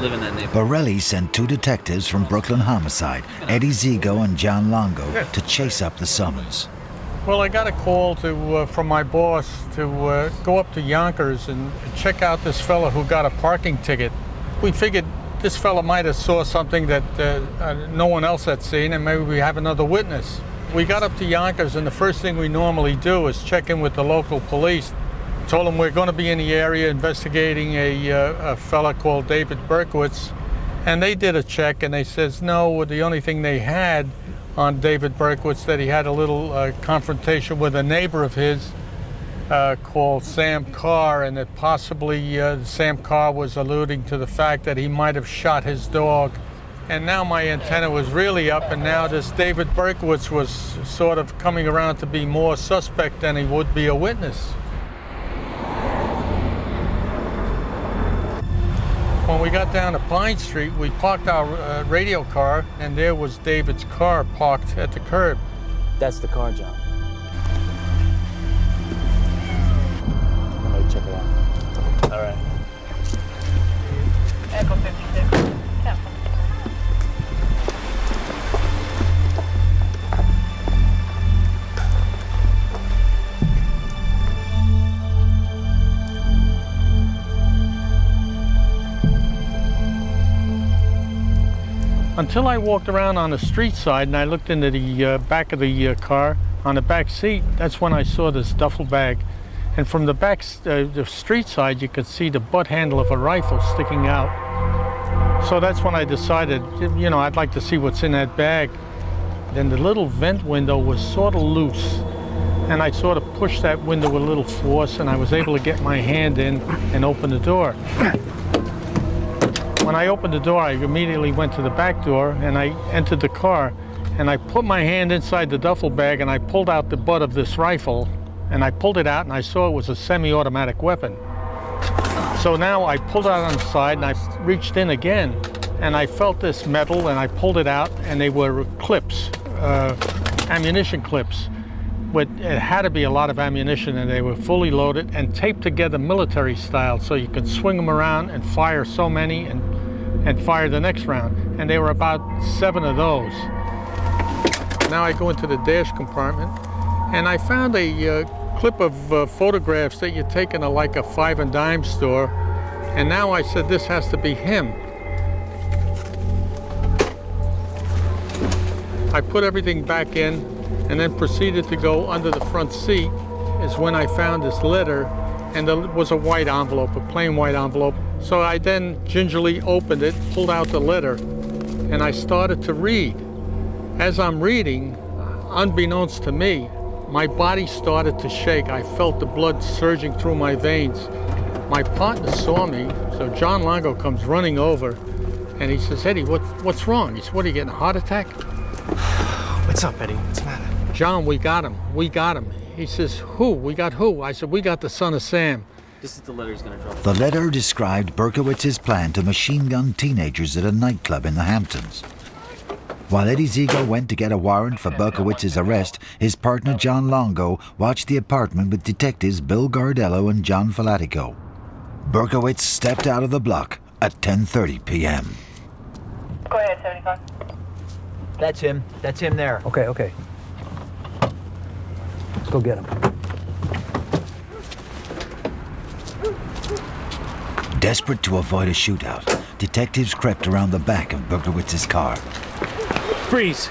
live in that neighborhood. Borelli sent 2 detectives from Brooklyn Homicide, Eddie Zigo and John Longo, to chase up the summons. Well, I got a call from my boss to go up to Yonkers and check out this fella who got a parking ticket. We figured this fella might have saw something that no one else had seen, and maybe we have another witness. We got up to Yonkers, and the first thing we normally do is check in with the local police. Told them we're going to be in the area investigating a fella called David Berkowitz, and they did a check, and they says no, the only thing they had on David Berkowitz, that he had a little confrontation with a neighbor of his called Sam Carr, and that possibly Sam Carr was alluding to the fact that he might have shot his dog. And now my antenna was really up, and now this David Berkowitz was sort of coming around to be more suspect than he would be a witness. When we got down to Pine Street, we parked our radio car, and there was David's car parked at the curb. That's the car, John. Let me check it out. All right. Echo 56. Careful. Until I walked around on the street side and I looked into the back of the car, on the back seat, that's when I saw this duffel bag. And from the back, the street side, you could see the butt handle of a rifle sticking out. So that's when I decided, you know, I'd like to see what's in that bag. Then the little vent window was sort of loose, and I sort of pushed that window with a little force, and I was able to get my hand in and open the door. When I opened the door, I immediately went to the back door, and I entered the car, and I put my hand inside the duffel bag, and I pulled out the butt of this rifle, and I pulled it out, and I saw it was a semi-automatic weapon. So now I pulled it out on the side, and I reached in again, and I felt this metal, and I pulled it out, and they were clips, ammunition clips. But it had to be a lot of ammunition, and they were fully loaded and taped together military style, so you could swing them around and fire so many and fire the next round. And there were about 7 of those. Now I go into the dash compartment, and I found a clip of photographs that you take in like a 5 and dime store. And now I said, this has to be him. I put everything back in, and then proceeded to go under the front seat. Is when I found this letter, and there was a white envelope, a plain white envelope. So I then gingerly opened it, pulled out the letter, and I started to read. As I'm reading, unbeknownst to me, my body started to shake. I felt the blood surging through my veins. My partner saw me, so John Longo comes running over, and he says, Eddie, what's wrong? He said, what, are you getting a heart attack? What's up, Eddie? What's the matter? John, we got him. We got him. He says, who? We got who? I said, we got the son of Sam. This is the letter he's going to drop. The letter described Berkowitz's plan to machine gun teenagers at a nightclub in the Hamptons. While Eddie Zigo went to get a warrant for Berkowitz's arrest, his partner John Longo watched the apartment with detectives Bill Gardello and John Falatico. Berkowitz stepped out of the block at 10:30 p.m. Go ahead, 75. That's him. That's him there. Okay, okay. Let's go get him. Desperate to avoid a shootout, detectives crept around the back of Berkowitz's car. Freeze.